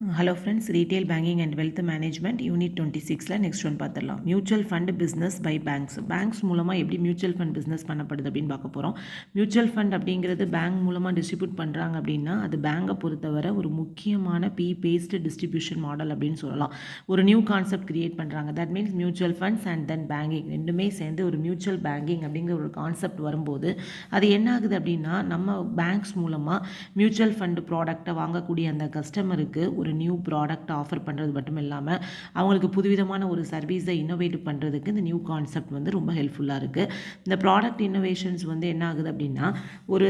Hello friends, retail banking and wealth management unit 26ல next one பார்த்துடலாம். Mutual fund business by banks. Banks மூலமாக எப்படி mutual fund business பண்ணப்படுது அப்படின்னு பார்க்க போகிறோம். மியூச்சுவல் ஃபண்ட் அப்படிங்கிறது பேங்க் மூலமாக டிஸ்ட்ரிபியூட் பண்ணுறாங்க அப்படின்னா அது பேங்கை பொறுத்தவரை ஒரு முக்கியமான பேஸ்டு டிஸ்ட்ரிபியூஷன் மாடல் அப்படின்னு சொல்லலாம். ஒரு நியூ கான்செப்ட் கிரியேட் பண்ணுறாங்க. That means mutual funds and then banking ரெண்டுமே சேர்ந்து ஒரு மியூச்சுவல் பேங்கிங் அப்படிங்கிற ஒரு கான்செப்ட் வரும்போது அது என்ன ஆகுது அப்படின்னா நம்ம பேங்க்ஸ் மூலமாக மியூச்சுவல் ஃபண்ட் ப்ராடக்டை வாங்கக்கூடிய அந்த கஸ்டமருக்கு ஒரு நியூ ப்ராடக்ட் ஆஃபர் பண்ணுறது மட்டும் இல்லாமல் அவங்களுக்கு புதுவிதமான ஒரு சர்வீஸை இன்னோவேட் பண்ணுறதுக்கு இந்த நியூ கான்செப்ட் வந்து ரொம்ப ஹெல்ப்ஃபுல்லாக இருக்குது. இந்த ப்ராடக்ட் இன்னோவேஷன்ஸ் வந்து என்ன ஆகுது அப்படின்னா ஒரு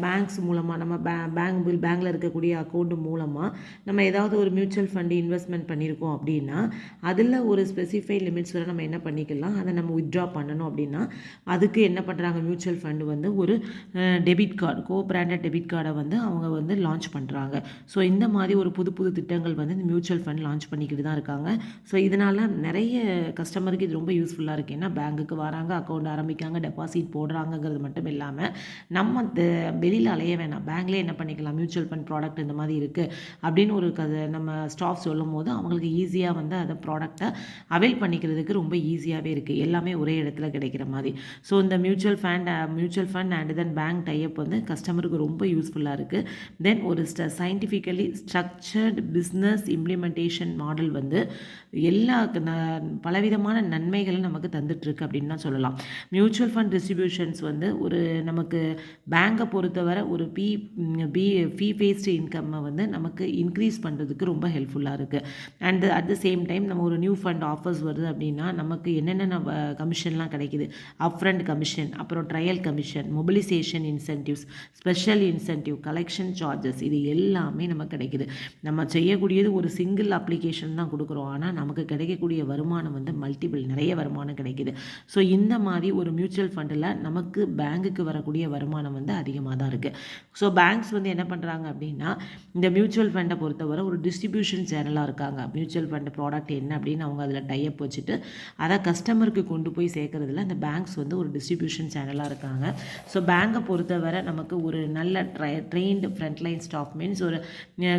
பேங்க்ஸ் மூலமாக நம்ம பேங்க்கில் இருக்கக்கூடிய அக்கௌண்ட் மூலமாக நம்ம ஏதாவது ஒரு மியூச்சுவல் ஃபண்டு இன்வெஸ்ட்மெண்ட் பண்ணியிருக்கோம் அப்படின்னா அதில் ஒரு ஸ்பெசிஃபைட் லிமிட்ஸ் வரை நம்ம என்ன பண்ணிக்கலாம், அதை நம்ம வித்ட்ரா பண்ணணும் அப்படின்னா அதுக்கு என்ன பண்ணுறாங்க, மியூச்சுவல் ஃபண்டு வந்து ஒரு டெபிட் கார்டு, பிராண்டட் டெபிட் கார்டை வந்து அவங்க வந்து லான்ச் பண்ணுறாங்க. ஸோ இந்த மாதிரி ஒரு புது புது திட்டங்கள் வந்து இந்த மியூச்சுவல் ஃபண்ட் லான்ச் பண்ணிக்கிட்டு தான் இருக்காங்க. ஸோ இதனால் நிறைய கஸ்டமருக்கு இது ரொம்ப யூஸ்ஃபுல்லாக இருக்குது. ஏன்னா பேங்க்குக்கு வராங்க, அக்கௌண்ட் ஆரம்பிக்காங்க, டெபாசிட் போடுறாங்கங்கிறது மட்டும் இல்லாமல் நம்ம வெளியில் அலைய வேணாம், பேங்க்லேயே என்ன பண்ணிக்கலாம், மியூச்சுவல் ஃபண்ட் ப்ராடக்ட் இந்த மாதிரி இருக்குது அப்படின்னு ஒரு நம்ம ஸ்டாஃப் சொல்லும் போது அவங்களுக்கு ஈஸியாக வந்து அதை ப்ராடக்டை அவைல் பண்ணிக்கிறதுக்கு ரொம்ப ஈஸியாகவே இருக்குது. எல்லாமே ஒரே இடத்துல கிடைக்கிற மாதிரி. ஸோ இந்த mutual fund and then bank type வந்து கஸ்டமருக்கு ரொம்ப யூஸ்ஃபுல்லாக இருக்குது. தென் ஒரு scientifically structured business implementation model வந்து எல்லா பலவிதமான நன்மைகளை நமக்கு தந்துட்டுருக்கு அப்படின்னு தான் சொல்லலாம். மியூச்சுவல் ஃபண்ட் டிஸ்ட்ரிபியூஷன்ஸ் வந்து ஒரு நமக்கு பேங்கை பொறுத்தவரை ஒரு ஃபீ பேஸ்டு இன்கம்மை வந்து நமக்கு இன்க்ரீஸ் பண்ணுறதுக்கு ரொம்ப ஹெல்ப்ஃபுல்லாக இருக்குது. And at the same time நம்ம ஒரு நியூ ஃபண்ட் ஆஃபர்ஸ் வருது அப்படின்னா நமக்கு என்னென்ன கமிஷன்லாம் கிடைக்கிது, அப்ஃப்ரண்ட் கமிஷன், அப்புறம் trial commission, mobilisation incentives, special incentive, collection charges, இது எல்லாமே நமக்கு கிடைக்குது. நம்ம செய்யக்கூடியது ஒரு சிங்கிள் அப்ளிகேஷன் தான் கொடுக்குறோம், ஆனால் நமக்கு கிடைக்கக்கூடிய வருமானம் வந்து மல்டிபிள், நிறைய வருமானம் கிடைக்குது. ஸோ இந்த மாதிரி ஒரு மியூச்சுவல் ஃபண்டில் நமக்கு பேங்குக்கு வரக்கூடிய வருமானம் வந்து அதிகமாக தான் இருக்குது. ஸோ பேங்க்ஸ் வந்து என்ன பண்ணுறாங்க அப்படின்னா இந்த மியூச்சுவல் ஃபண்டை பொறுத்தவரை ஒரு டிஸ்ட்ரிபியூஷன் சேனலாக இருக்காங்க. மியூச்சுவல் ஃபண்டு ப்ராடக்ட் என்ன அப்படின்னு அவங்க அதில் டைப் வச்சுட்டு அதை கஸ்டமருக்கு கொண்டு போய் சேர்க்கறதுல அந்த பேங்க்ஸ் வந்து ஒரு டிஸ்ட்ரிபியூஷன் சேனலாக இருக்காங்க. ஸோ பேங்கை பொறுத்தவரை நமக்கு ஒரு நல்ல ட்ரெயின்டு ஃப்ரண்ட்லைன் ஸ்டாஃப், மீன்ஸ் ஒரு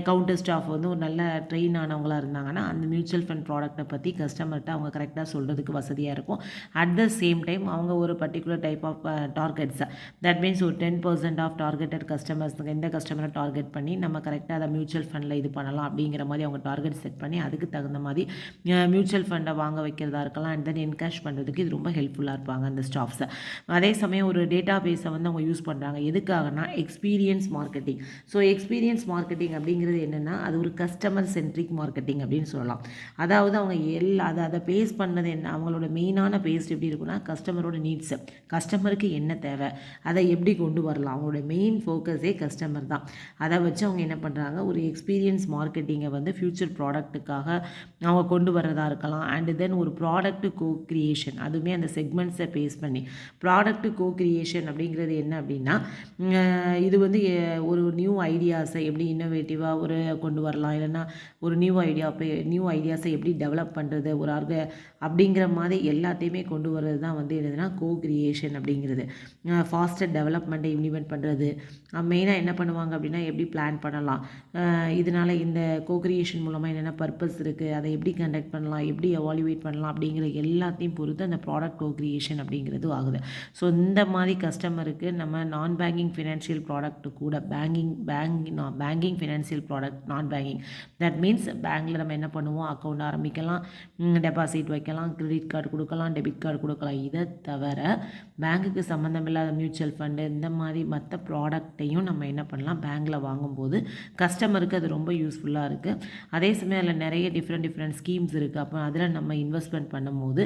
கவுண்டர் ஸ்டாஃப் வந்து ஒரு நல்ல ட்ரெயின் ஆனவங்களாக இருந்தாங்கன்னா அந்த மியூச்சுவல் ஃபண்ட் ப்ராடக்ட்டை பற்றி கஸ்டமர்கிட்ட அவங்க கரெக்டாக சொல்கிறதுக்கு வசதியாக இருக்கும். அட் த சேம் டைம் அவங்க ஒரு particular type of targets, that means ஒரு 10% ஆஃப் டார்கெட்டட் கஸ்டமர்ஸ், எந்த கஸ்டமரை டார்கெட் பண்ணி நம்ம கரெக்டாக அதை மியூச்சுவல் ஃபண்டில் இது பண்ணலாம் அப்படிங்கிற மாதிரி அவங்க டார்கெட் செட் பண்ணி அதுக்கு தகுந்த மாதிரி மியூச்சுவல் ஃபண்டை வாங்க வைக்கிறதா இருக்கலாம். அண்ட் தென் என்கேஷ் பண்ணுறதுக்கு இது ரொம்ப ஹெல்ப்ஃபுல்லாக இருப்பாங்க அந்த ஸ்டாஃப்ஸை. அதே சமயம் ஒரு டேட்டா பேஸை வந்து அவங்க யூஸ் பண்ணுறாங்க. எதுக்காகனா experience marketing. So experience marketing அப்படிங்கிறது என்னென்னா அது ஒரு கஸ்டமர் சென்ட்ரிக் மார்க்கெட்டிங் அப்படின்னு சொல்லலாம். அதாவது அவங்க அதை பேஸ் பண்ணது என்ன, அவங்களோட மெயினான பேஸ் எப்படி இருக்குன்னா கஸ்டமரோட நீட்ஸு, கஸ்டமருக்கு என்ன தேவை, அதை எப்படி கொண்டு வரலாம், அவங்களோட மெயின் ஃபோக்கஸே கஸ்டமர் தான். அதை வச்சு அவங்க என்ன பண்ணுறாங்க, ஒரு எக்ஸ்பீரியன்ஸ் மார்க்கெட்டிங்கை வந்து ஃப்யூச்சர் ப்ராடக்ட்டுக்காக அவங்க கொண்டு வரதா இருக்கலாம். அண்டு தென் ஒரு ப்ராடக்ட் கோ கிரியேஷன், அதுவுமே அந்த செக்மெண்ட்ஸை பேஸ் பண்ணி ப்ராடக்ட் கோ கிரியேஷன் அப்படிங்கிறது என்ன அப்படின்னா இது வந்து ஒரு நியூ ஐடியாஸை எப்படி இன்னோவேட்டிவாக ஒரு கொண்டு வரலாம், இல்லைன்னா ஒரு நியூ ஐடியாஸை எப்படி டெவலப் பண்ணுறது ஒரு அப்படிங்கிற மாதிரி எல்லாத்தையுமே கொண்டு வர்றது தான் வந்து என்னதுன்னா கோ கிரியேஷன் அப்படிங்கிறது. ஃபாஸ்டர் டெவலப்மெண்ட்டை இம்ப்ளிமெண்ட் பண்ணுறது, மெயினாக என்ன பண்ணுவாங்க அப்படின்னா எப்படி பிளான் பண்ணலாம், இதனால் இந்த கோ கிரியேஷன் மூலமாக என்னென்ன பர்பஸ் இருக்குது, அதை எப்படி கண்டக்ட் பண்ணலாம், எப்படி எவாலுவேட் பண்ணலாம் அப்படிங்கிற எல்லாத்தையும் பொறுத்து அந்த ப்ராடக்ட் கோ கிரியேஷன் அப்படிங்கிறது ஆகுது. ஸோ இந்த மாதிரி கஸ்டமருக்கு நம்ம நான் பேங்கிங் ஃபினான்ஷியல் ப்ராடக்ட் கூட பேங்கிங் ஃபினான்ஷியல் ப்ராடக்ட், நான் பேங்கிங், தட் மீன்ஸ் பேங்க்கில் நம்ம என்ன பண்ணுவோம், அக்கௌண்ட் ஆரம்பிக்கலாம், டெபாசிட் வைக்கலாம், கிரெடிட் கார்டு கொடுக்கலாம், டெபிட் கார்டு கொடுக்கலாம். இதை தவிர பேங்க்குக்கு சம்மந்தமில்லாத மியூச்சுவல் ஃபண்டு இந்த மாதிரி மற்ற ப்ராடக்டையும் நம்ம என்ன பண்ணலாம், பேங்க்கில் வாங்கும்போது கஸ்டமருக்கு அது ரொம்ப யூஸ்ஃபுல்லாக இருக்குது. அதே சமயம் அதில் நிறைய டிஃப்ரெண்ட் ஸ்கீம்ஸ் இருக்குது. அப்போ அதில் நம்ம இன்வெஸ்ட்மெண்ட் பண்ணும்போது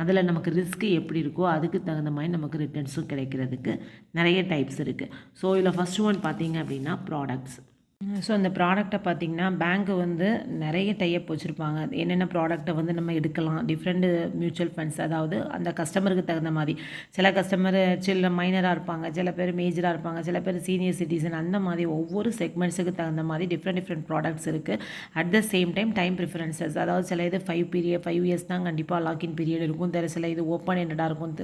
அதில் நமக்கு ரிஸ்க்கு எப்படி இருக்கோ அதுக்கு தகுந்த மாதிரி நமக்கு ரிட்டர்ன்ஸும் கிடைக்கிறதுக்கு நிறைய டைப்ஸ் இருக்குது. ஸோ இதில் ஃபஸ்ட் ஒன் பார்த்திங்க அப்படின்னா ப்ராடக்ட்ஸ். ஸோ அந்த ப்ராடக்ட்டை பார்த்திங்கன்னா பேங்க்கு வந்து நிறைய டைப் வச்சுருப்பாங்க. என்னென்ன ப்ராடக்ட்டை வந்து நம்ம எடுக்கலாம், டிஃப்ரெண்ட்டு மியூச்சுவல் ஃபண்ட்ஸ், அதாவது அந்த கஸ்டமருக்கு தகுந்த மாதிரி. சில கஸ்டமர் மைனராக இருப்பாங்க, சில பேர் மேஜராக இருப்பாங்க, சில பேர் சீனியர் சிட்டிசன், அந்த மாதிரி ஒவ்வொரு செக்மெண்ட்ஸுக்கு தகுந்த மாதிரி டிஃப்ரெண்ட் ப்ராடக்ட்ஸ் இருக்குது. At the same time preferences, அதாவது சில இது 5 இயர்ஸ் தான் கண்டிப்பாக லாக்இன் பீரியட் இருக்கும், சில இது ஓப்பன் எண்டடாக இருக்கும்,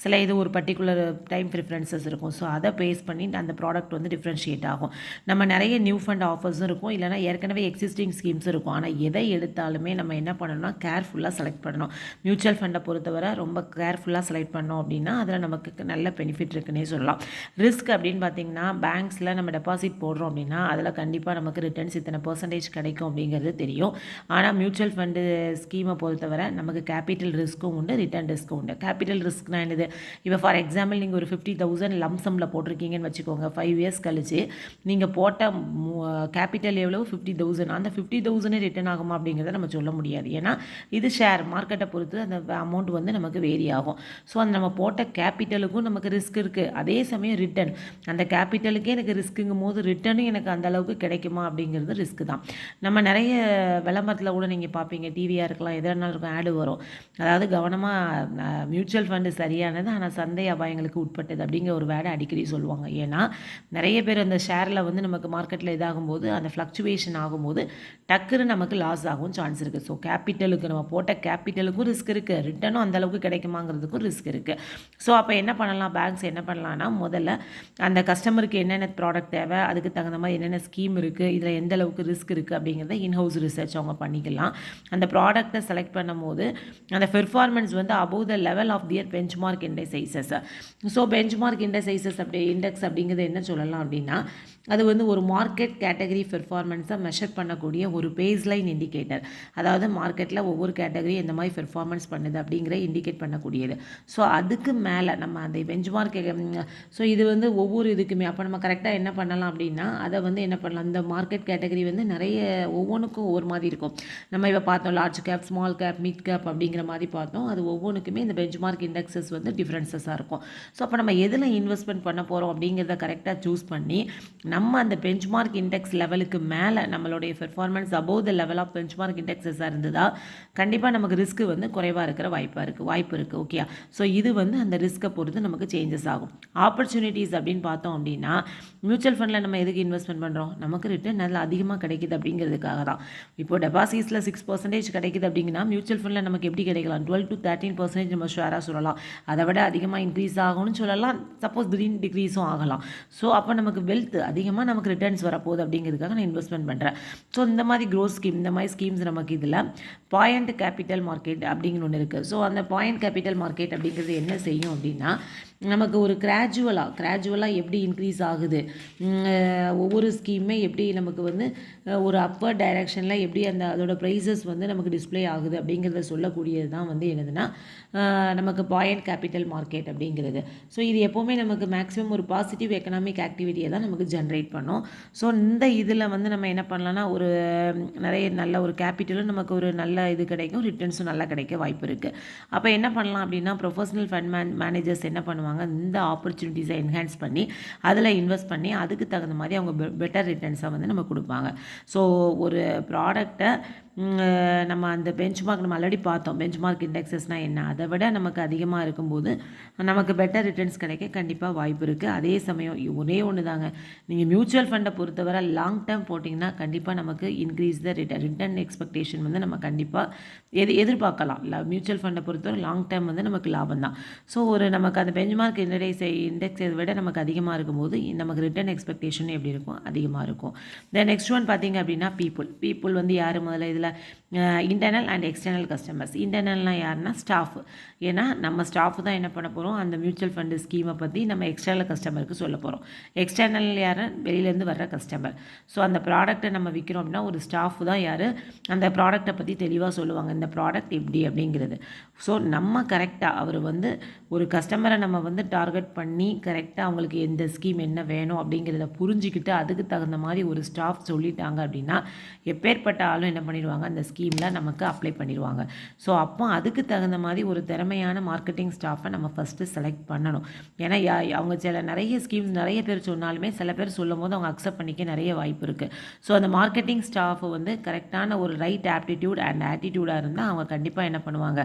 சில இது ஒரு பர்டிகுலர் டைம் ப்ரிஃபரன்சஸ் இருக்கும். ஸோ அதை பேஸ் பண்ணி அந்த ப்ராடக்ட் வந்து டிஃப்ரென்ஷியேட் ஆகும். நம்ம நிறைய நியூ ஃபண்ட் ஆஃபர்ஸும் இருக்கும், இல்லைனா ஏற்கனவே எக்ஸிஸ்டிங் ஸ்கீம்ஸும் இருக்கும். ஆனால் எதை எடுத்தாலுமே நம்ம என்ன பண்ணணும்னா கேர்ஃபுல்லாக செலக்ட் பண்ணணும். மியூச்சுவல் ஃபண்டை பொறுத்தவரை ரொம்ப கேர்ஃபுல்லாக செலக்ட் பண்ணோம் அப்படின்னா அதில் நமக்கு நல்ல பெனிஃபிட் இருக்குன்னே சொல்லலாம். ரிஸ்க் அப்படின்னு பார்த்தீங்கன்னா பேங்க்ஸில் நம்ம டெபாசிட் போடுறோம் அப்படின்னா அதில் கண்டிப்பாக நமக்கு ரிட்டர்ன்ஸ் இத்தனை % கிடைக்கும் அப்படிங்கிறது தெரியும். ஆனால் மியூச்சுவல் ஃபண்டு ஸ்கீமை பொறுத்தவரை நமக்கு கேபிட்டல் ரிஸ்க்கும் உண்டு, ரிட்டர்ன் ரிஸ்க்கும் உண்டு. கேபிட்டல் ரிஸ்க்னா என்னது? இப்போ ஃபார் எக்ஸாம்பிள் நீங்கள் ஒரு 50,000 லம்சமில் போட்டிருக்கீங்கன்னு வச்சுக்கோங்க. 5 இயர்ஸ் கழிச்சு நீங்கள் போட்ட கேபிட்டல் எவ்வளோ? 50,000. அந்த 50,000 ரிட்டர்ன் ஆகுமா அப்படிங்கிறத நம்ம சொல்ல முடியாது. ஏன்னா இது ஷேர் மார்க்கெட்டை பொறுத்து அந்த அமௌண்ட் வந்து நமக்கு வேரி ஆகும். ஸோ அந்த நம்ம போட்ட கேபிட்டலுக்கும் நமக்கு ரிஸ்க் இருக்குது. அதே சமயம் ரிட்டர்ன் அந்த கேபிட்டலுக்கே எனக்கு ரிஸ்க்குங்கும் போது ரிட்டர்னும் எனக்கு அந்த அளவுக்கு கிடைக்குமா அப்படிங்கிறது ரிஸ்க் தான். நம்ம நிறைய விளம்பரத்தில் கூட நீங்கள் பார்ப்பீங்க, டிவியாக இருக்கலாம், எதனாலும் இருக்கும், ஆடு வரும். அதாவது கவனமாக மியூச்சுவல் ஃபண்டு சரியானது ஆனால் சந்தை அபாயங்களுக்கு உட்பட்டது அப்படிங்கிற ஒரு வேர்டை அடிக்கடி சொல்லுவாங்க. ஏன்னா நிறைய பேர் அந்த ஷேரில் வந்து நமக்கு மார்க்கெட்டில் இதாகும்போது அந்த ஃப்ளக்சுவேஷன் ஆகும்போது டக்குன்னு நமக்கு லாஸ் ஆகும் சான்ஸ் இருக்குது. ஸோ கேபிட்டலுக்கு நம்ம போட்ட கேபிட்டலுக்கும் ரிஸ்க் இருக்குது, ரிட்டர்னும் அந்தளவுக்கு கிடைக்குமாங்கிறதுக்கும் ரிஸ்க் இருக்குது. ஸோ அப்போ என்ன பண்ணலாம்? பேங்க்ஸ் என்ன பண்ணலான்னா முதல்ல அந்த கஸ்டமருக்கு என்னென்ன ப்ராடக்ட் தேவை, அதுக்கு தகுந்த மாதிரி என்னென்ன ஸ்கீம் இருக்குது, இதில் எந்த அளவுக்கு ரிஸ்க் இருக்குது அப்படிங்கிறத இன்ஹவுஸ் ரிசர்ச் அவங்க பண்ணிக்கலாம். அந்த ப்ராடக்ட்டை செலக்ட் பண்ணும்போது அந்த பெர்ஃபார்மன்ஸ் வந்து above the level of their benchmark indices. So benchmark indices index அப்படிங்கிறது என்ன சொல்லலாம் அப்படின்னா அது வந்து ஒரு மார்க்கெட் கேட்டகரி பெர்ஃபார்மன்ஸை மெஷர் பண்ணக்கூடிய ஒரு பேஸ்லைன் இண்டிகேட்டர். அதாவது மார்க்கெட்டில் ஒவ்வொரு கேட்டகரி எந்த மாதிரி பெர்ஃபார்மன்ஸ் பண்ணுது அப்படிங்கிற இண்டிகேட் பண்ணக்கூடியது. ஸோ அதுக்கு மேலே நம்ம அந்த பெஞ்ச்மார்க் ஸோ இது வந்து ஒவ்வொரு இதுக்குமே அப்போ நம்ம கரெக்டாக என்ன பண்ணலாம் அப்படின்னா அதை வந்து என்ன பண்ணலாம், இந்த மார்க்கெட் கேட்டகரி வந்து நிறைய ஒவ்வொன்றுக்கும் ஒவ்வொரு மாதிரி இருக்கும். நம்ம இப்போ பார்த்தோம் large cap, small cap, mid cap அப்படிங்கிற மாதிரி பார்த்தோம். அது ஒவ்வொன்றுக்குமே இந்த பெஞ்ச்மார்க் இண்டெக்ஸஸ் வந்து டிஃப்ரென்சஸாக இருக்கும். ஸோ அப்போ நம்ம எதில் இன்வெஸ்ட்மெண்ட் பண்ண போகிறோம் அப்படிங்கிறத கரெக்டாக சூஸ் பண்ணி நம்ம அந்த பெஞ்ச்மார்க் இண்டெக்ஸ் லெவலுக்கு மேலே நம்மளுடைய performance above the level of benchmark இண்டெக்ஸஸாக இருந்ததா கண்டிப்பாக நமக்கு ரிஸ்க் வந்து குறைவாக இருக்கிற வாய்ப்பு இருக்குது. ஓகே, ஸோ இது வந்து அந்த ரிஸ்க்கை பொறுத்து நமக்கு சேஞ்சஸ் ஆகும். ஆப்பர்ச்சுனிட்டிஸ் அப்படின்னு பார்த்தோம் அப்படின்னா மியூச்சுவல் ஃபண்டில் நம்ம எதுக்கு இன்வெஸ்ட்மெண்ட் பண்ணுறோம்? நமக்கு ரிட்டர்ன் நல்லா அதிகமாக கிடைக்குது அப்படிங்கிறதுக்காக தான். இப்போ டெபாசிட்ஸில் 6% கிடைக்குது அப்படிங்கன்னா மியூச்சுவல் ஃபண்டில் நமக்கு எப்படி கிடைக்கலாம்? 12 to 13% நம்ம ஷேராக சொல்லலாம். அதை விட அதிகமாக இன்க்ரீஸ் ஆகும்னு சொல்லலாம், சப்போஸ் திடீர்னு டிக்ரீஸும் ஆகலாம். ஸோ அப்போ நமக்கு வெல்த் அதிகமாக நமக்கு ரிட்டர்ன்ஸ் வரப்போகுது அப்படிங்கிறதுக்காக நான் இன்வெஸ்ட்மெண்ட் பண்ணுறேன். ஸோ இந்த மாதிரி க்ரோத் ஸ்கீம், இந்த மாதிரி ஸ்கீம்ஸ் நமக்கு இதில் பாயிண்ட் கேபிட்டல் மார்க்கெட் அப்படிங்கிற ஒன்று இருக்குது. ஸோ அந்த பாயிண்ட் கேபிட்டல் மார்க்கெட் அப்படிங்கிறது என்ன செய்யும் அப்படின்னா நமக்கு ஒரு கிராஜுவலாக எப்படி இன்க்ரீஸ் ஆகுது, ஒவ்வொரு ஸ்கீமே எப்படி நமக்கு வந்து ஒரு அப்பர் டைரெக்ஷனில் எப்படி அதோட ப்ரைஸஸ் வந்து நமக்கு டிஸ்பிளே ஆகுது அப்படிங்கிறத சொல்லக்கூடியது தான் வந்து என்னதுன்னா நமக்கு பாயிண்ட் கேபிட்டல் மார்க்கெட் அப்படிங்கிறது. ஸோ இது எப்போவுமே நமக்கு மேக்ஸிமம் ஒரு பாசிட்டிவ் எக்கனாமிக் ஆக்டிவிட்டியை தான் நமக்கு ஜென்ரேட் பண்ணும். ஸோ இந்த இதில் வந்து நம்ம என்ன பண்ணலாம்னா ஒரு நிறைய நல்ல ஒரு கேபிட்டலும் நமக்கு ஒரு நல்ல இது கிடைக்கும், ரிட்டர்ன்ஸும் நல்லா கிடைக்க வாய்ப்பு இருக்குது. அப்போ என்ன பண்ணலாம் அப்படின்னா ப்ரொஃபஷனல் ஃபண்ட் மேனேஜர்ஸ் என்ன பண்ணுவாங்க, இந்த ஆப்பர்ச்சுனிட்டிஸை என்ஹான்ஸ் பண்ணி அதில் இன்வெஸ்ட் பண்ணி அதுக்கு தகுந்த மாதிரி அவங்க பெட்டர் ரிட்டர்ன்ஸை வந்து நம்ம கொடுப்பாங்க. ஸோ ஒரு ப்ராடக்டை நம்ம அந்த பெஞ்ச்மார்க் நம்ம ஆல்ரெடி பார்த்தோம், பெஞ்ச்மார்க் இண்டெக்ஸஸ்னால் என்ன, அதை விட நமக்கு அதிகமாக இருக்கும்போது நமக்கு பெட்டர் ரிட்டர்ன்ஸ் கிடைக்க கண்டிப்பாக வாய்ப்பு இருக்குது. அதே சமயம் ஒரே ஒன்று தாங்க, நீங்கள் மியூச்சுவல் ஃபண்டை பொறுத்தவரை லாங் டேர்ம் போட்டிங்கன்னா கண்டிப்பாக நமக்கு இன்க்ரீஸ் த ரிட்டர்ன் எக்ஸ்பெக்டேஷன் வந்து நம்ம கண்டிப்பாக எதிர்பார்க்கலாம். மியூச்சுவல் ஃபண்டை பொறுத்தவரை லாங் டேர்ம் வந்து நமக்கு லாபம் தான். ஸோ ஒரு நமக்கு அந்த பெஞ்ச்மார்க் இண்டெக்ஸை விட நமக்கு அதிகமாக இருக்கும்போது நமக்கு ரிட்டர்ன் எக்ஸ்பெக்டேஷன் எப்படி இருக்கும்? அதிகமாக இருக்கும். தென் நெக்ஸ்ட் ஒன் பார்த்தீங்க அப்படின்னா பீப்புள் வந்து யார் முதல்ல இதில் இன்டர்னல் அண்ட் எக்ஸ்டர்னல் கஸ்டமர்ஸ். இன்டர்னல்னால் யாருன்னா ஸ்டாஃப். ஏன்னா நம்ம ஸ்டாஃப் தான் என்ன பண்ண போகிறோம், அந்த மியூச்சுவல் ஃபண்டு ஸ்கீமை பற்றி நம்ம எக்ஸ்டர்னல் கஸ்டமருக்கு சொல்ல போகிறோம். எக்ஸ்டர்னல் யார்? வெளியிலேருந்து வர்ற கஸ்டமர். ஸோ அந்த ப்ராடக்ட்டை நம்ம விற்கிறோம் அப்படின்னா ஒரு ஸ்டாஃப் தான் யார் அந்த ப்ராடக்ட்டை பற்றி தெளிவாக சொல்லுவாங்க, இந்த ப்ராடக்ட் எப்படி அப்படிங்கிறது. ஸோ நம்ம கரெக்டாக அவர் வந்து ஒரு கஸ்டமரை நம்ம வந்து டார்கெட் பண்ணி கரெக்டாக அவங்களுக்கு எந்த ஸ்கீம் என்ன வேணும் அப்படிங்கிறத புரிஞ்சுக்கிட்டு அதுக்கு தகுந்த மாதிரி ஒரு ஸ்டாஃப் சொல்லிட்டாங்க அப்படின்னா எப்பேற்பட்ட ஆளும் என்ன பண்ணிடுவாங்க, அந்த ஸ்கீமில் நமக்கு அப்ளை பண்ணிடுவாங்க. ஸோ அப்போ அதுக்கு தகுந்த மாதிரி ஒரு திறமையான மார்க்கெட்டிங் ஸ்டாஃபை நம்ம ஃபஸ்ட்டு செலக்ட் பண்ணணும். ஏன்னா அவங்க நிறைய ஸ்கீம்ஸ் நிறைய பேர் சொன்னாலுமே சில பேர் சொல்லும் போது அவங்க அக்செப்ட் பண்ணிக்க நிறைய வாய்ப்பு இருக்குது. ஸோ அந்த மார்க்கெட்டிங் ஸ்டாஃப் வந்து கரெக்டான ஒரு ரைட் ஆப்டிடியூட் அண்ட் ஆட்டிடியூடாக இருந்தால் அவங்க கண்டிப்பாக என்ன பண்ணுவாங்க,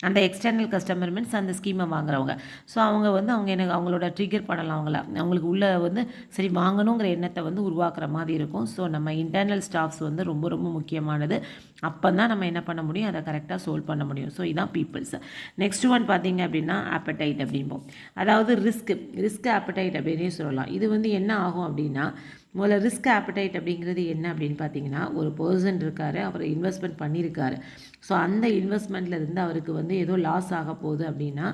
அந்த எக்ஸ்டர்னல் கஸ்டமர் மீன்ஸ் அந்த ஸ்கீமை வாங்குறவங்க. ஸோ அவங்க வந்து எனக்கு அவங்களோட ட்ரிகர் பண்ணலாம், அவங்களுக்கு உள்ள வந்து சரி வாங்கணுங்கிற எண்ணத்தை வந்து உருவாக்குற மாதிரி இருக்கும். ஸோ நம்ம இன்டர்னல் ஸ்டாஃப்ஸ் வந்து ரொம்ப ரொம்ப முக்கியமானது. அப்போ தான் நம்ம என்ன பண்ண முடியும், அதை கரெக்டாக சோல்வ் பண்ண முடியும். ஸோ இதான் பீப்புள்ஸ். நெக்ஸ்ட் ஒன் பார்த்தீங்க அப்படின்னா ஆப்படைட் அப்படிம்போம். அதாவது ரிஸ்க் ஆப்படைட் அப்படின்னே சொல்லலாம். இது வந்து என்ன ஆகும் அப்படின்னா முதல்ல ரிஸ்க் ஆப்படைட் அப்படிங்கிறது என்ன அப்படின்னு பார்த்தீங்கன்னா, ஒரு பர்சன் இருக்கார், அவர் இன்வெஸ்ட்மெண்ட் பண்ணியிருக்காரு. ஸோ அந்த இன்வெஸ்ட்மெண்ட்டில் இருந்து அவருக்கு வந்து ஏதோ லாஸ் ஆக போகுது அப்படின்னா,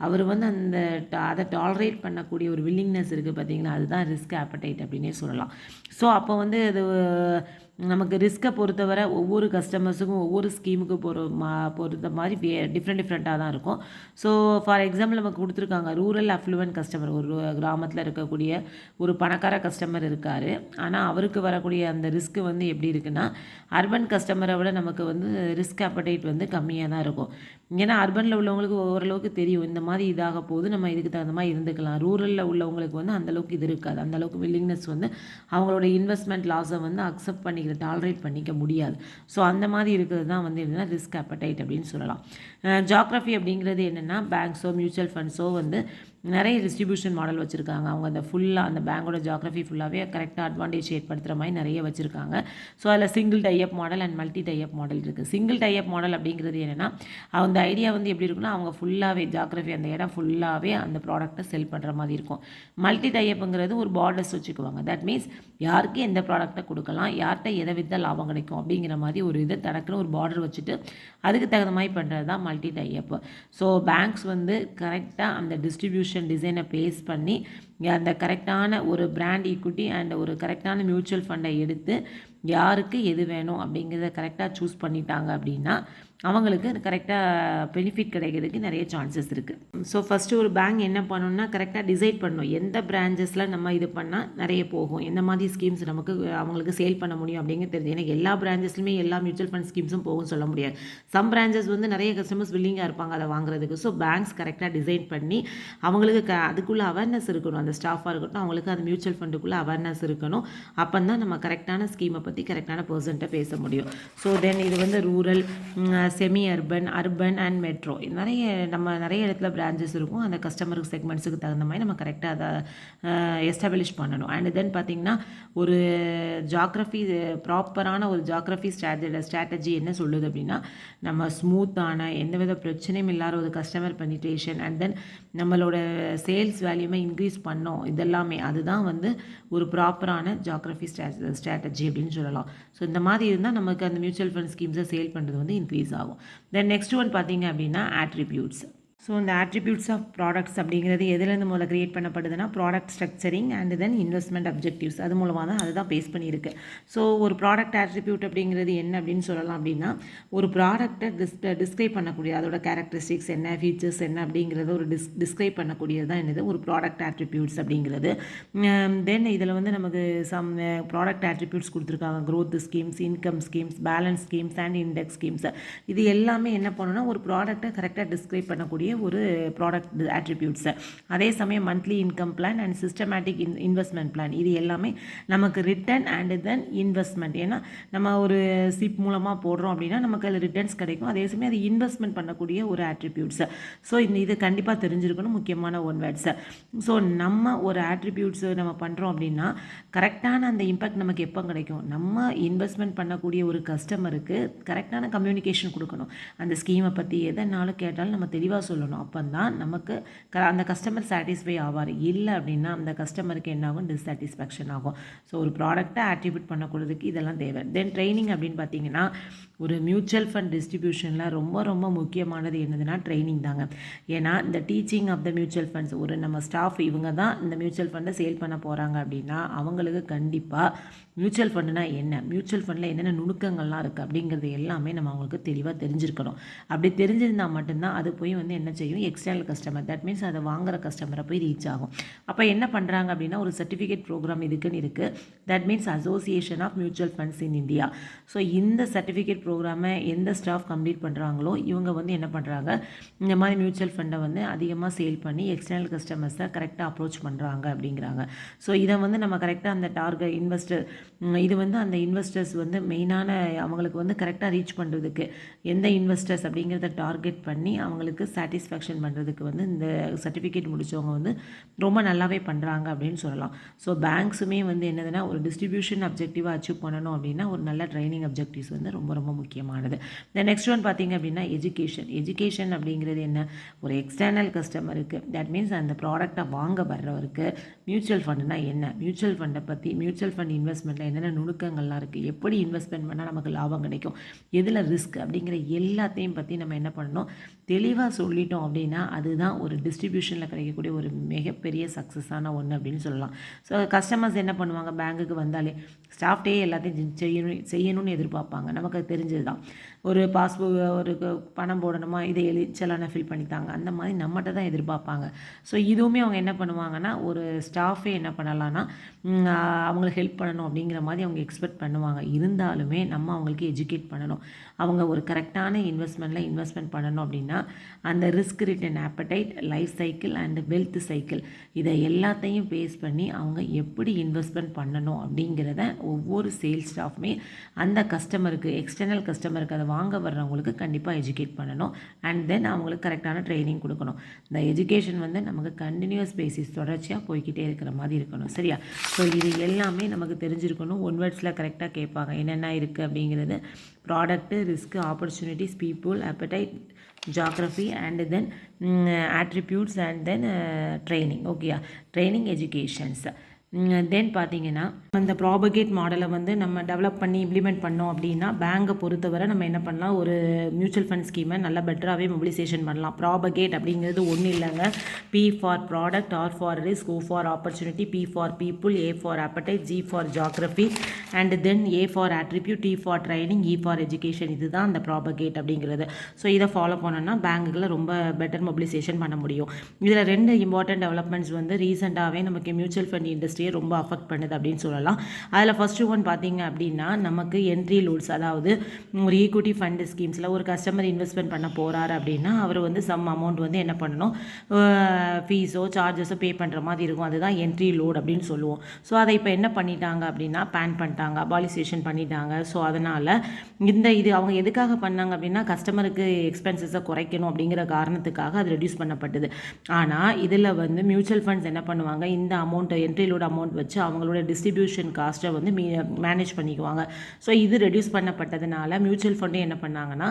அவர் வந்து அந்த அதை டாலரேட் பண்ணக்கூடிய ஒரு வில்லிங்னஸ் இருக்குது பார்த்தீங்களா, அதுதான் ரிஸ்க் ஆப்படைட் அப்படின்னே சொல்லலாம். ஸோ அப்போ வந்து அது நமக்கு ரிஸ்க்கை பொறுத்தவரை ஒவ்வொரு கஸ்டமர்ஸுக்கும் ஒவ்வொரு ஸ்கீமுக்கு பொறுத்த மாதிரி டிஃப்ரெண்ட்டாக தான் இருக்கும். ஸோ ஃபார் எக்ஸாம்பிள் நமக்கு கொடுத்துருக்காங்க ரூரல் அஃப்ளூவன்ட் கஸ்டமர், ஒரு கிராமத்தில் இருக்கக்கூடிய ஒரு பணக்கார கஸ்டமர் இருக்கார். ஆனால் அவருக்கு வரக்கூடிய அந்த ரிஸ்க்கு வந்து எப்படி இருக்குன்னா, அர்பன் கஸ்டமரை விட நமக்கு வந்து ரிஸ்க் அப்படைட் வந்து கம்மியாக தான் இருக்கும். ஏன்னா அர்பனில் உள்ளவங்களுக்கு ஓரளவுக்கு தெரியும் இந்த மாதிரி இதாக போகுது, நம்ம இதுக்கு தகுந்த மாதிரி இருந்துக்கலாம். ரூரலில் உள்ளவங்களுக்கு வந்து அந்தளவுக்கு இது இருக்காது, அந்தளவுக்கு வில்லிங்னஸ் வந்து அவங்களோட இன்வெஸ்ட்மெண்ட் லாஸை வந்து அக்செப்ட் டாலரேட் பண்ணிக்க முடியாது. ஸோ அந்த மாதிரி இருக்கிறது தான் வந்து என்னென்னா ரிஸ்க் அப்படைட் அப்படின்னு சொல்லலாம். ஜியோகிராஃபி அப்படிங்கிறது என்னென்னா, பேங்க்ஸோ மியூச்சுவல் ஃபண்ட்ஸோ வந்து நிறைய டிஸ்ட்ரிபியூஷன் மாடல் வச்சுருக்காங்க. அவங்க அந்த ஃபுல்லாக அந்த பேங்கோட ஜியோகிராஃபி ஃபுல்லாகவே கரெக்டாக அட்வான்டேஜ் ஏற்படுத்துகிற மாதிரி நிறைய வச்சுருக்காங்க. ஸோ அதில் single tie-up model and multi tie-up model இருக்குது. சிங்கிள் டைஅப் மாடல் அப்படிங்கிறது என்னென்னா, அந்த ஐடியா வந்து எப்படி இருக்குன்னா, அவங்க ஃபுல்லாகவே ஜியோகிராஃபி அந்த இடம் ஃபுல்லாகவே அந்த ப்ராடக்ட்டை செல் பண்ணுற மாதிரி இருக்கும். மல்டி டைஅப்புங்கிறது ஒரு பார்டர்ஸ் வச்சுக்குவாங்க. தட் மீன்ஸ் யாருக்கு எந்த ப்ராடக்ட்டை கொடுக்கலாம், யார்கிட்ட எதை விற்றா லாபம் கிடைக்கும் அப்படிங்கிற மாதிரி ஒரு இதை தனக்குன்னு ஒரு பார்டர் வச்சுட்டு அதுக்கு தகுந்த மாதிரி பண்ணுறது தான் மல்டி டைஅப். ஸோ பேங்க்ஸ் வந்து கரெக்டாக அந்த டிஸ்ட்ரிபியூஷன் டிசைனை பேஸ் பண்ணி அந்த கரெக்டான ஒரு பிராண்ட் ஈக்விட்டி அண்ட் ஒரு கரெக்டான மியூச்சுவல் ஃபண்டை எடுத்து யாருக்கு எது வேணும் அப்படிங்கிறத கரெக்டாக சூஸ் பண்ணிட்டாங்க அப்படின்னா அவங்களுக்கு கரெக்டாக பெனிஃபிட் கிடைக்கிறதுக்கு நிறைய சான்சஸ் இருக்குது. ஸோ ஃபஸ்ட்டு ஒரு பேங்க் என்ன பண்ணணும்னா, கரெக்டாக டிசைட் பண்ணணும் எந்த பிரான்ச்சஸில் நம்ம இது பண்ணால் நிறைய போகும், எந்த மாதிரி ஸ்கீம்ஸ் நமக்கு அவங்களுக்கு சேல் பண்ண முடியும் அப்படிங்கிறது தெரியுது. ஏன்னா எல்லா பிரான்ச்சஸ்லையுமே எல்லா மியூச்சுவல் ஃபண்ட் ஸ்கீம்ஸும் போகும் சொல்ல முடியாது. சம் பிரான்ச்சஸ் வந்து நிறைய கஸ்டமர்ஸ் வில்லிங்காக இருப்பாங்க அதை வாங்குறதுக்கு. ஸோ பேங்க்ஸ் கரெக்டாக டிசைன் பண்ணி அவங்களுக்கு அதுக்குள்ளே அவேர்னஸ் இருக்கணும். அந்த ஸ்டாஃபாக இருக்கட்டும், அவங்களுக்கு அந்த மியூச்சுவல் ஃபண்டுக்குள்ளே அவேர்னஸ் இருக்கணும். அப்போ தான் நம்ம கரெக்டான ஸ்கீமை பற்றி கரெக்டான பர்சன்ட்டை பேச முடியும். ஸோ தென் இது வந்து rural, semi urban, urban and metro நிறைய இடத்துல பிரான்ச்சஸ் இருக்கும். அந்த கஸ்டமர் செக்மெண்ட்ஸுக்கு தகுந்த மாதிரி நம்ம கரெக்டாக அதை எஸ்டாப்ளிஷ் பண்ணணும். அண்ட் தென் பார்த்திங்கன்னா, ஒரு ஜியோகிராஃபி ப்ராப்பரான ஒரு ஜியோகிராஃபி ஸ்ட்ராட்டஜி என்ன சொல்லுது அப்படின்னா, நம்ம ஸ்மூத்தான எந்தவித பிரச்சனையும் இல்லாத ஒரு கஸ்டமர் பெனிட்ரேஷன் அண்ட் தென் நம்மளோட சேல்ஸ் வேல்யூமை இன்க்ரீஸ் பண்ணோம், இதெல்லாமே அதுதான் வந்து ஒரு ப்ராப்பரான ஜியோகிராஃபி ஸ்ட்ராட்டஜி அப்படின்னு சொல்லலாம். ஸோ இந்த மாதிரி இருந்தால் நமக்கு அந்த மியூச்சுவல் ஃபண்ட் ஸ்கீம்ஸை சேல் பண்ணுறது வந்து இன்க்ரீஸ் ஆகும். தென் நெக்ஸ்ட் ஒன் பார்த்தீங்க அப்படின்னா ஆட்ரிபியூட்ஸ். ஸோ இந்த ஆட்ரிபியூட்ஸ் ஆஃப் ப்ராடக்ட்ஸ் அப்படிங்கிறது எதுலேருந்து முதல்ல க்ரியேட் பண்ணப்படுதுன்னா, product structuring and then investment objectives, அது மூலமாக தான் அதுதான் பேஸ் பண்ணியிருக்கு. ஸோ ஒரு ப்ராடக்ட் ஆட்ரிபியூட் அப்படிங்கிறது என்ன அப்படின்னு சொல்லலாம் அப்படின்னா, ஒரு ப்ராடக்ட்டை டிஸ்கிரைப் பண்ணக்கூடிய அதோட கேரக்டரிஸ்டிக்ஸ் என்ன, ஃபீச்சர்ஸ் என்ன அப்படிங்கிறத ஒரு டிஸ்கிரைப் பண்ணக்கூடியது தான் என்னது ஒரு ப்ராடக்ட் ஆட்ரிபியூட்ஸ் அப்படிங்கிறது. தென் இதில் வந்து நமக்கு சம் ப்ராடக்ட் ஆட்ரிபியூட்ஸ் கொடுத்துருக்காங்க. Growth schemes, income schemes, balance schemes and index schemes. இது எல்லாமே என்ன பண்ணணும்னா, ஒரு ப்ராடக்ட்டை கரெக்டாக டிஸ்கிரைப் பண்ணக்கூடிய ஒரு ப்ராடக்ட் ஆட்ரிபியூட்ஸு. அதே சமயம் monthly income plan and systematic investment plan, இது எல்லாமே நமக்கு ரிட்டர்ன் அண்ட் தென் இன்வெஸ்ட்மெண்ட். ஏன்னா நம்ம ஒரு சிப் மூலமாக போடுறோம் அப்படின்னா நமக்கு அதில் ரிட்டர்ன்ஸ் கிடைக்கும். அதே சமயம் அது இன்வெஸ்ட்மெண்ட் பண்ணக்கூடிய ஒரு ஆட்ரிபியூட்ஸு. ஸோ இது கண்டிப்பாக தெரிஞ்சிருக்கணும், முக்கியமான ஒன் வேர்ட்ஸு. ஸோ நம்ம ஒரு ஆட்ரிபியூட்ஸு நம்ம பண்ணுறோம் அப்படின்னா கரெக்டான அந்த இம்பேக்ட் நமக்கு எப்போ கிடைக்கும், நம்ம இன்வெஸ்ட்மெண்ட் பண்ணக்கூடிய ஒரு கஸ்டமருக்கு கரெக்டான கம்யூனிகேஷன் கொடுக்கணும். அந்த ஸ்கீமை பற்றி எதனாலும் கேட்டாலும் நம்ம தெளிவாக சொல்லணும். அப்போ தான் நமக்கு அந்த கஸ்டமர் சாட்டிஸ்ஃபை ஆவார். இல்லை அப்படின்னா அந்த கஸ்டமருக்கு என்ன ஆகும், டிஸ்சாட்டிஸ்ஃபேக்ஷன் ஆகும். ஸோ ஒரு ப்ராடக்ட்டை ஆட்ரிபியூட் பண்ணக்கூடியதுக்கு இதெல்லாம் தேவை. தென் ட்ரைனிங் அப்படின்னு பார்த்தீங்கன்னா, ஒரு மியூச்சுவல் ஃபண்ட் டிஸ்ட்ரிபியூஷனில் ரொம்ப ரொம்ப முக்கியமானது என்னதுன்னா ட்ரைனிங் தாங்க. ஏன்னா இந்த teaching of the mutual funds, ஒரு நம்ம ஸ்டாஃப் இவங்க தான் இந்த மியூச்சுவல் ஃபண்டை சேல் பண்ண போகிறாங்க அப்படின்னா அவங்களுக்கு கண்டிப்பாக மியூச்சுவல் ஃபண்டுனா என்ன, மியூச்சுவல் ஃபண்டில் என்னென்ன நுணுக்கங்கள்லாம் இருக்குது அப்படிங்கிறது எல்லாமே நம்ம அவங்களுக்கு தெளிவாக தெரிஞ்சிருக்கணும். அப்படி தெரிஞ்சிருந்தால் மட்டும்தான் அது போய் வந்து என்ன செய்யும், எக்ஸ்டர்னல் கஸ்டமர், தட் மீன்ஸ் அதை வாங்குகிற கஸ்டமரை போய் ரீச் ஆகும். அப்போ என்ன பண்ணுறாங்க அப்படின்னா, ஒரு சர்டிஃபிகேட் ப்ரோக்ராம் இதுக்குன்னு இருக்குது. That means association of mutual funds in India. So இந்த சர்டிஃபிகேட் ப்ரோக்ராமை எந்த ஸ்டாஃப் கம்ப்ளீட் பண்ணுறாங்களோ இவங்க வந்து என்ன பண்ணுறாங்க, இந்த மாதிரி மியூச்சுவல் ஃபண்டை வந்து அதிகமாக சேல் பண்ணி எக்ஸ்டர்னல் கஸ்டமர்ஸை கரெக்டாக அப்ரோச் பண்ணுறாங்க அப்படிங்கிறாங்க. ஸோ இதை வந்து நம்ம கரெக்டாக அந்த டார்கெட் இது வந்து அந்த இன்வெஸ்டர்ஸ் வந்து மெயினான அவங்களுக்கு வந்து கரெக்டாக ரீச் பண்ணுறதுக்கு எந்த இன்வெஸ்டர்ஸ் அப்படிங்கிறத டார்கெட் பண்ணி அவங்களுக்கு சாட்டிஸ்ஃபேக்ஷன் பண்ணுறதுக்கு வந்து இந்த சர்டிஃபிகேட் முடித்தவங்க வந்து ரொம்ப நல்லாவே பண்ணுறாங்க அப்படின்னு சொல்லலாம். ஸோ பேங்க்ஸுமே வந்து என்னதுன்னா ஒரு டிஸ்ட்ரிபியூஷன் அப்ஜெக்டிவாக அச்சீவ் பண்ணணும் அப்படின்னா ஒரு நல்ல ட்ரைனிங் அப்ஜெக்டிவ்ஸ் வந்து ரொம்ப ரொம்ப முக்கியமானது. இந்த நெக்ஸ்ட் ஒன் பார்த்திங்க அப்படின்னா எஜுகேஷன் அப்படிங்கிறது என்ன, ஒரு எக்ஸ்டர்னல் கஸ்டமருக்கு தட் மீன்ஸ் அந்த ப்ராடக்டை வாங்க வர்றவருக்கு மியூச்சுவல் ஃபண்டுனா என்ன, மியூச்சுவல் ஃபண்டை பற்றி மியூச்சுவல் ஃபண்ட் இன்வெஸ்ட்மெண்ட்டில் என்னென்ன நுணுக்கங்கள்லாம் இருக்குது, எப்படி இன்வெஸ்ட்மெண்ட் பண்ணால் நமக்கு லாபம் கிடைக்கும், எதில் ரிஸ்க் அப்படிங்கிற எல்லாத்தையும் பற்றி நம்ம என்ன பண்ணணும் தெளிவாக சொல்லிட்டோம் அப்படின்னா அதுதான் ஒரு டிஸ்ட்ரிபியூஷனில் கிடைக்கக்கூடிய ஒரு மிகப்பெரிய சக்ஸஸான ஒன்று அப்படின்னு சொல்லலாம். ஸோ கஸ்டமர்ஸ் என்ன பண்ணுவாங்க, பேங்குக்கு வந்தாலே ஸ்டாஃப்டே எல்லாத்தையும் செய்யணும்னு எதிர்பார்ப்பாங்க. நமக்கு அது தெரிஞ்சது தான். ஒரு பாஸ்புக் ஒரு பணம் போடணுமா இதை செலானை ஃபில் பண்ணித்தாங்க, அந்த மாதிரி நம்மகிட்ட தான் எதிர்பார்ப்பாங்க. ஸோ இதுவுமே அவங்க என்ன பண்ணுவாங்கன்னா ஒரு ஸ்டாஃபே என்ன பண்ணலான்னா அவங்களுக்கு ஹெல்ப் பண்ணணும் அப்படிங்கிற மாதிரி அவங்க எக்ஸ்பெக்ட் பண்ணுவாங்க. இருந்தாலுமே நம்ம அவங்களுக்கு எஜுகேட் பண்ணணும். அவங்க ஒரு கரெக்டான இன்வெஸ்ட்மெண்ட்டில் இன்வெஸ்ட்மெண்ட் பண்ணணும் அப்படின்னா அந்த risk return appetite, life cycle and wealth cycle இதை எல்லாத்தையும் பேஸ் பண்ணி அவங்க எப்படி இன்வெஸ்ட்மெண்ட் பண்ணணும் அப்படிங்கிறத ஒவ்வொரு சேல்ஸ் ஸ்டாஃப்மே அந்த கஸ்டமருக்கு எக்ஸ்டர்னல் கஸ்டமருக்கு அதை வாங்க வர்றவங்களுக்கு கண்டிப்பாக எஜுகேட் பண்ணணும். அண்ட் தென் அவங்களுக்கு கரெக்டான ட்ரைனிங் கொடுக்கணும். இந்த எஜுகேஷன் வந்து நமக்கு கண்டினியூஸ் பேசிஸ் தொடர்ச்சியாக போய்கிட்டே இருக்கிற மாதிரி இருக்கணும். சரியா? ஸோ இது எல்லாமே நமக்கு தெரிஞ்சிருக்கணும். ஒன் வேர்ட்ஸில் கரெக்டாக கேட்பாங்க என்னென்ன இருக்குது அப்படிங்கிறது. Product, risk, opportunities, people, appetite, geography and then attributes and then training. ஓகேயா? Training, educations. தென் பார்த்தீங்கன்னா அந்த ப்ராபகேட் மாடலை வந்து நம்ம டெவலப் பண்ணி இம்ப்ளிமெண்ட் பண்ணோம் அப்படின்னா பேங்கை பொறுத்தவரை நம்ம என்ன பண்ணலாம், ஒரு மியூச்சுவல் ஃபண்ட் ஸ்கீமை நல்லா பெட்டராகவே மொபிலைசேஷன் பண்ணலாம். ப்ராபகேட் அப்படிங்கிறது ஒன்றும் இல்லைங்க. P for product, R for risk, O for opportunity, P for people, A for appetite, G for geography and then A for attribute, T for training, E for education. இதுதான் அந்த propagate அப்படிங்கிறது. So இதை follow பண்ணோன்னா பேங்குகளை ரொம்ப better mobilisation பண்ண முடியும். இதில் 2 important developments வந்து ரீசெண்டாகவே நமக்கு மியூச்சுவல் ஃபண்ட் இண்டஸ்ட்ரி ரொம்ப அஃபெக்ட் பண்ணுது அப்படின்னு சொல்லலாம். அதில் ஃபஸ்ட்டு ஒன் பார்த்தீங்க அப்படின்னா நமக்கு என்ட்ரி லோட்ஸ், அதாவது ஒரு ஈக்விட்டி ஃபண்ட் ஸ்கீம்ஸில் ஒரு கஸ்டமர் இன்வெஸ்ட்மெண்ட் பண்ண போகிறாரு அப்படின்னா அவர் வந்து சம் அமௌண்ட் வந்து என்ன பண்ணணும், ஃபீஸோ சார்ஜஸோ பே பண்ணுற மாதிரி இருக்கும். அதுதான் என்ட்ரி லோட் அப்படின்னு சொல்லுவோம். ஸோ அதை இப்போ என்ன பண்ணிட்டாங்க அப்படின்னா பேன் பண்ணிட்டாங்க, அபாலிசேஷன் பண்ணிட்டாங்க. ஸோ அதனால் இது அவங்க எதுக்காக பண்ணாங்க அப்படின்னா கஸ்டமருக்கு எக்ஸ்பென்சஸை குறைக்கணும் அப்படிங்கிற காரணத்துக்காக அது ரெடியூஸ் பண்ணப்பட்டது. ஆனால் இதில் வந்து மியூச்சுவல் ஃபண்ட்ஸ் என்ன பண்ணுவாங்க, இந்த அமௌண்ட்டை என்ட்ரி லோட் அமௌண்ட் வச்சு அவங்களோட டிஸ்ட்ரிபியூஷன் காஸ்ட்டை வந்து மேனேஜ் பண்ணிக்குவாங்க. ஸோ இது ரெடியூஸ் பண்ணப்பட்டதுனால மியூச்சுவல் ஃபண்டே என்ன பண்ணாங்கன்னா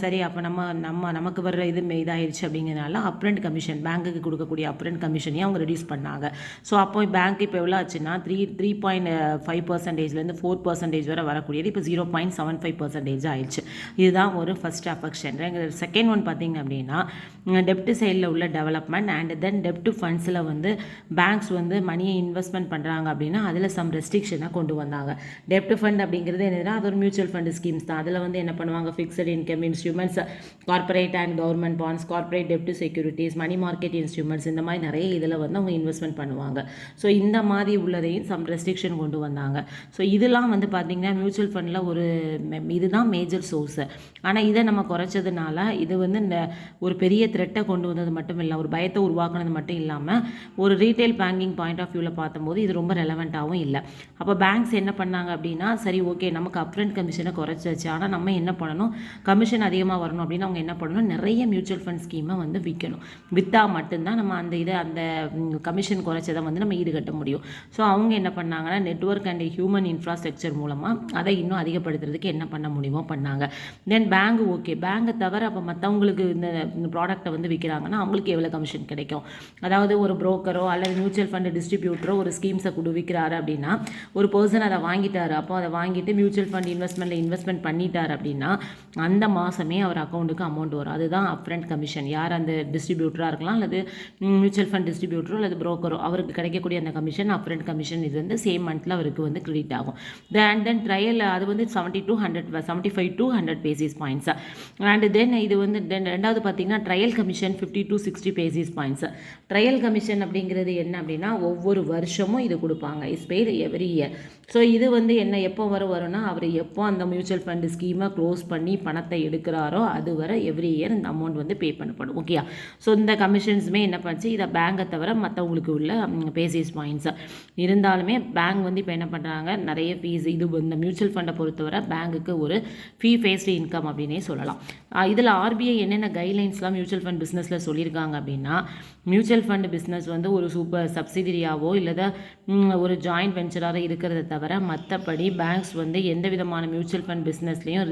சரி அப்போ நமக்கு வர்ற இது இதாகிடுச்சு அப்படிங்கிறதுனால அப்ரண்ட் கமிஷன், பேங்க்குக்கு கொடுக்கக்கூடிய அப்ரண்ட் கமிஷனையும் அவங்க ரெடியூஸ் பண்ணாங்க. ஸோ அப்போ பேங்க் இப்போ எவ்வளோ ஆச்சுன்னா 3.5% 4% வரை வரக்கூடியது இப்போ 0.75% ஆயிடுச்சு. இதுதான் ஒரு ஃபர்ஸ்ட் அஃபெக்ஷன். செகண்ட் ஒன் பார்த்தீங்க அப்படின்னா டெப்ட் சைடில் உள்ள டெவலப்மெண்ட் அண்ட் தென் டெப்ட் ஃபண்ட்ஸில் வந்து பேங்க்ஸ் வந்து மணியை இன்வெஸ்ட்மெண்ட் பண்ணுறாங்க அப்படின்னா அதில் சம் ரெஸ்ட்ரிக்ஷனாக கொண்டு வந்தாங்க. டெப்ட் ஃபண்ட் அப்படிங்கிறது என்னதுன்னா அது ஒரு மியூச்சுவல் ஃபண்ட் ஸ்கீம்ஸ் தான். அதில் வந்து என்ன பண்ணுவாங்க, fixed income instruments, corporate and government bonds, corporate டெப்ட் செக்யூரிட்டிஸ், மணி மார்க்கெட் இன்ஸ்ட்ருமெண்ட்ஸ், இந்த மாதிரி நிறைய இதில் வந்து அவங்க இன்வெஸ்ட்மெண்ட் பண்ணுவாங்க. ஸோ இந்த மாதிரி உள்ளதையும் சம் ரெஸ்ட்ரிக்ஷன் கொண்டு வந்தாங்க. ஸோ இதெல்லாம் வந்து பார்த்திங்கன்னா மியூச்சுவல் ஃபண்டில் இதுதான் மேஜர் சோர்ஸு. ஆனால் இதை நம்ம குறைச்சதுனால இது வந்து ஒரு பெரிய த்ரெட்டை கொண்டு வந்தது மட்டும் இல்லை, ஒரு பயத்தை உருவாக்குனது மட்டும் இல்லாமல் ஒரு ரீட்டைல் பேங்கிங் பாயிண்ட் ஆஃப் வியூவில் பார்த்தம்போது இது ரொம்ப ரெலவெண்ட்டாகவும் இல்லை. அப்போ பேங்க்ஸ் என்ன பண்ணாங்க அப்படின்னா சரி ஓகே நமக்கு அப்ரண்ட் கமிஷனை குறைச்சாச்சு, ஆனால் நம்ம என்ன பண்ணணும், கமிஷன் அதிகமாக வரணும் அப்படின்னு அவங்க என்ன பண்ணணும், நிறைய மியூச்சுவல் ஃபண்ட் ஸ்கீமை வந்து விற்கணும். விற்றா மட்டும்தான் நம்ம அந்த கமிஷன் குறைச்சதை வந்து நம்ம ஈடுகட்ட முடியும். ஸோ அவங்க என்ன பண்ணாங்கன்னா நெட்வொர்க் அண்ட் ஹியூமன் இன்ஃப்ராஸ்ட்ரக்சர் மூலமாக அதை இன்னும் அதிகப்படுத்துறதுக்கு என்ன பண்ண முடியுமோ பண்ணாங்க. தென் பேங்கை தவிர அப்போ மற்றவங்களுக்கு இந்த ப்ராடக்ட்டை வந்து விற்கிறாங்கன்னா அவங்களுக்கு எவ்வளோ கமிஷன் கிடைக்கும். அதாவது ஒரு புரோக்கரோ அல்லது மியூச்சுவல் ஃபண்ட் டிஸ்ட்ரிபியூட்டரோ ஒரு ஸ்கீம்ஸை விற்கிறாரு அப்படின்னா ஒரு பர்சன் அதை வாங்கிட்டாரு, அப்போ அதை வாங்கிட்டு மியூச்சுவல் ஃபண்ட் இன்வெஸ்ட்மெண்ட் பண்ணிட்டார் அப்படின்னா அந்த மாதமே அவர் அக்கௌண்ட்டுக்கு அமௌண்ட் வரும். அதுதான் அப்ரண்ட் கமிஷன். யார் அந்த டிஸ்ட்ரிபியூட்டராக இருக்கலாம் அல்லது மியூச்சுவல் ஃபண்ட் டிஸ்ட்ரிபியூட்டரோ அல்லது புரோக்கரோ அவருக்கு கிடைக்கக்கூடிய அந்த கமிஷன் அப்ரண்ட் கமிஷன் இது வந்து சேம் மந்த்தில் அவருக்கு வந்து கிரெடிட் ஆகும். தென் ட்ரையல் அது வந்து 75 to 100 basis points. And then இது வந்து ரெண்டாவது பார்த்தீங்கன்னா trial commission 50 to 60 basis points. Trial commission அப்படிங்கிறது என்ன அப்படின்னா ஒவ்வொரு வருஷமும் இது கொடுப்பாங்க. Is paid every year. So இது வந்து என்ன எப்போ வரும்னா அவர் எப்போ அந்த மியூச்சுவல் ஃபண்டு ஸ்கீமை க்ளோஸ் பண்ணி பணத்தை எடுக்கிறாரோ அது வரை எவ்ரி இயர் இந்த அமௌண்ட் வந்து பே பண்ணப்படும். ஓகே. ஸோ இந்த கமிஷன்ஸுமே என்ன பண்ணுச்சு, இதை பேங்கை தவிர மற்றவங்களுக்கு உள்ள பேசிஸ் பாயிண்ட்ஸ் இருந்தாலுமே பேங்க் வந்து இப்போ என்ன பண்ணுறாங்க, நிறைய ஃபீஸ் இது இந்த மியூச்சுவல் ஃபண்டை பொறுத்தவரை பேங்குக்கு ஒரு ஃபீ பேஸ்டு இன்கம் அப்படின்னே சொல்லலாம். இதில் ஆர்பிஐ என்னென்ன கைட்லைன்ஸ்லாம் மியூச்சுவல் ஃபண்ட் பிஸ்னஸில் சொல்லியிருக்காங்க அப்படின்னா, மியூச்சுவல் ஃபண்ட் பிஸ்னஸ் வந்து ஒரு சூப்பர் சப்சிடியாவோ இல்லை ஒரு ஜாயிண்ட் வெஞ்சராக இருக்கிறத தவிர மற்றபடி பேங்க்ஸ் வந்து எந்த விதமான மியூச்சுவல் ஃபண்ட் பிஸ்னஸ்லேயும்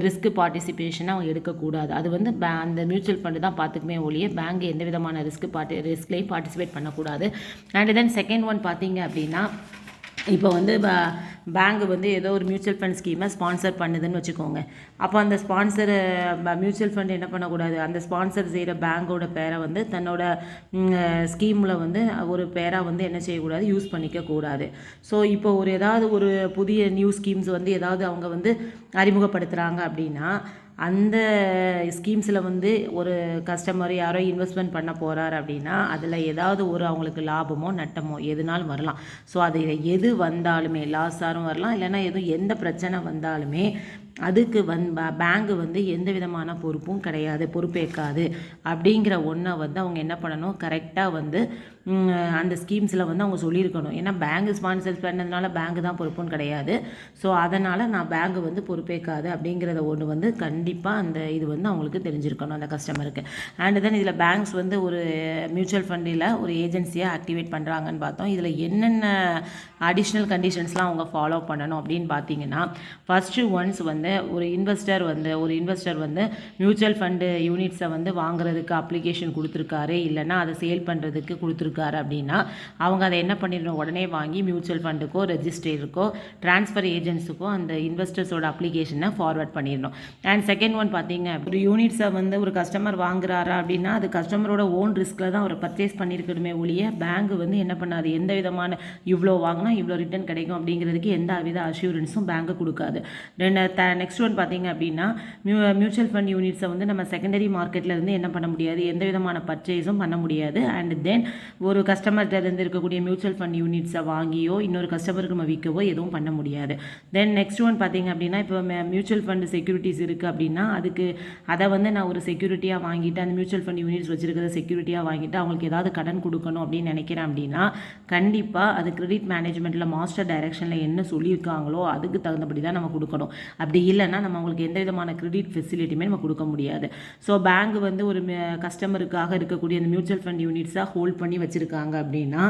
ரிஸ்க் பார்ட்டிசிபேஷனை அவங்க எடுக்கக்கூடாது. அது வந்து அந்த மியூச்சுவல் ஃபண்டு தான் பார்த்துக்குமே ஒழிய பேங்க் எந்த விதமான ரிஸ்க்லேயும் பார்ட்டிசிபேட் பண்ணக்கூடாது. அண்ட் தென் செகண்ட் ஒன் பார்த்தீங்க அப்படின்னா, இப்போ வந்து பேங்க் வந்து ஏதோ ஒரு மியூச்சுவல் ஃபண்ட் ஸ்கீமை ஸ்பான்சர் பண்ணுதுன்னு வச்சுக்கோங்க. அப்போ அந்த ஸ்பான்சர் மியூச்சுவல் ஃபண்ட் என்ன பண்ணக்கூடாது, அந்த ஸ்பான்சர் செய்கிற பேங்கோட பேரை வந்து தன்னோட ஸ்கீமில் வந்து ஒரு பேராக வந்து என்ன செய்யக்கூடாது, யூஸ் பண்ணிக்கக்கூடாது. ஸோ இப்போ ஏதாவது ஒரு புதிய நியூ ஸ்கீம்ஸ் வந்து ஏதாவது அவங்க வந்து அறிமுகப்படுத்துகிறாங்க அப்படின்னா அந்த ஸ்கீம்ஸில் வந்து ஒரு கஸ்டமர் யாரோ இன்வெஸ்ட்மெண்ட் பண்ண போகிறார் அப்படின்னா அதில் ஏதாவது ஒரு அவங்களுக்கு லாபமோ நட்டமோ எதுனாலும் வரலாம். ஸோ அது எது வந்தாலுமே லாஸாரும் வரலாம், இல்லைன்னா எந்த பிரச்சனை வந்தாலுமே அதுக்கு பேங்கு வந்து எந்த விதமான பொறுப்பும் கிடையாது, பொறுப்பேற்காது. அப்படிங்கிற ஒன்றை வந்து அவங்க என்ன பண்ணணும், கரெக்டாக வந்து அந்த ஸ்கீம்ஸில் வந்து அவங்க சொல்லியிருக்கணும். ஏன்னா பேங்க் ஸ்பான்சர் பண்ணதுனால பேங்கு தான் பொறுப்புன்னு கிடையாது. ஸோ அதனால் நான் பேங்கு வந்து பொறுப்பேற்காது அப்படிங்கிறத ஒன்று வந்து கண்டிப்பாக அந்த இது வந்து அவங்களுக்கு தெரிஞ்சிருக்கணும் அந்த கஸ்டமருக்கு. அண்ட் தென் இதில் பேங்க்ஸ் வந்து ஒரு மியூச்சுவல் ஃபண்டில் ஒரு ஏஜென்சியாக ஆக்டிவேட் பண்ணுறாங்கன்னு பார்த்தோம். இதில் என்னென்ன அடிஷ்னல் கண்டிஷன்ஸ்லாம் அவங்க ஃபாலோ பண்ணணும் அப்படின்னு பார்த்தீங்கன்னா, ஃபஸ்ட்டு ஒன்ஸ் வந்து ஒரு இன்வெஸ்டர் வந்து மியூச்சுவல் ஃபண்டு யூனிட்ஸை வந்து வாங்குறதுக்கு அப்ளிகேஷன் கொடுத்துருக்காரு, இல்லைன்னா அதை சேல் பண்ணுறதுக்கு கொடுத்துருக்காரு அப்படின்னா அவங்க அதை என்ன பண்ணிடணும், உடனே வாங்கி மியூச்சுவல் ஃபண்டுக்கோ ரெஜிஸ்ட்ரேருக்கோ ட்ரான்ஸ்ஃபர் ஏஜென்ட்ஸுக்கோ அந்த இன்வெஸ்டர்ஸோட அப்ளிகேஷனை ஃபார்வர்ட் பண்ணிடணும். அண்ட் செகண்ட் ஒன் பார்த்தீங்க, ஒரு யூனிட்ஸை வந்து ஒரு கஸ்டமர் வாங்குறாரா அப்படின்னா அது கஸ்டமரோட ஓன் ரிஸ்கில் தான் அவர் பர்ச்சேஸ் பண்ணியிருக்கணுமே ஒழிய பேங்க் வந்து என்ன பண்ணாது, எந்த விதமான இவ்வளோ வாங்கினா இவ்வளோ ரிட்டர்ன் கிடைக்கும் அப்படிங்கிறதுக்கு எந்த வித அஷ்யூரன்ஸும் பேங்க்கு கொடுக்காது. நெக்ஸ்ட் ஒன் பார்த்தீங்க அப்படின்னா, மியூச்சுவல் ஃபண்ட் யூனிட்ஸை வந்து நம்ம செகண்டரி மார்க்கெட்டில் இருந்து என்ன பண்ண முடியாது, எந்த விதமான பர்ச்சேஸும் பண்ண முடியாது. அண்ட் தென் ஒரு கஸ்டமர்கிட்ட இருந்து இருக்கக்கூடிய மியூச்சுவல் ஃபண்ட் யூனிட்ஸை வாங்கியோ இன்னொரு கஸ்டமருக்கு நம்ம விற்கவோ எதுவும் பண்ண முடியாது. தென் நெக்ஸ்ட் ஒன் பார்த்தீங்க அப்படின்னா, இப்போ மியூச்சுவல் ஃபண்ட் செக்யூரிட்டிஸ் இருக்குது அப்படின்னா அதை வந்து நான் ஒரு செக்யூரிட்டியாக வாங்கிட்டு அந்த மியூச்சுவல் ஃபண்ட் யூனிட்ஸ் வச்சுருக்கிறத செக்யூரிட்டியாக வாங்கிட்டு அவங்களுக்கு ஏதாவது கடன் கொடுக்கணும் அப்படின்னு நினைக்கிறேன் அப்படின்னா கண்டிப்பாக அது கிரெடிட் மேனேஜ்மெண்ட்டில் மாஸ்டர் டைரக்ஷனில் என்ன சொல்லியிருக்காங்களோ அதுக்கு தகுந்தபடி தான் நம்ம கொடுக்கணும். அப்படி இல்லைன்னா நம்ம அவங்களுக்கு எந்த விதமான கிரெடிட் ஃபெசிலிட்டியுமே நம்ம கொடுக்க முடியாது. ஸோ பேங்க் வந்து ஒரு கஸ்டமருக்காக இருக்கக்கூடிய அந்த மியூச்சுவல் ஃபண்ட் யூனிட்ஸாக ஹோல்ட் பண்ணி வச்சுருக்காங்க அப்படின்னா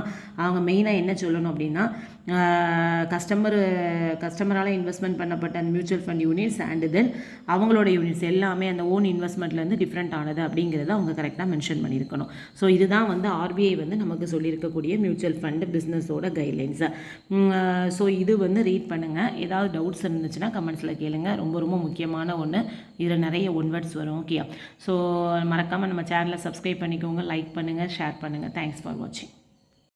அவங்க மெயினாக என்ன சொல்லணும் அப்படின்னா, கஸ்டமரால் இன்வெஸ்ட்மெண்ட் பண்ணப்பட்ட அந்த mutual fund units and then அவங்களோட யூனிட்ஸ் எல்லாமே அந்த ஓன் இன்வெஸ்ட்மெண்ட்லேருந்து டிஃப்ரெண்ட் ஆனது அப்படிங்கிறத அவங்க கரெக்டாக மென்ஷன் பண்ணியிருக்கணும். ஸோ இதுதான் வந்து ஆர்பிஐ வந்து நமக்கு சொல்லியிருக்கக்கூடிய மியூச்சுவல் ஃபண்டு பிஸ்னஸோட கைட்லைன்ஸை. ஸோ இது வந்து ரீட் பண்ணுங்கள். ஏதாவது டவுட்ஸ் இருந்துச்சுன்னா கமெண்ட்ஸில் கேளுங்க. ரொம்ப ரொம்ப முக்கியமான ஒன்று, இதில் நிறைய ஒன்வேர்ட்ஸ் வரும். ஓகே. ஸோ மறக்காமல் நம்ம சேனலை சப்ஸ்கிரைப் பண்ணிக்கோங்க, லைக் பண்ணுங்கள், ஷேர் பண்ணுங்கள். தேங்க்ஸ் ஃபார் வாட்சிங்.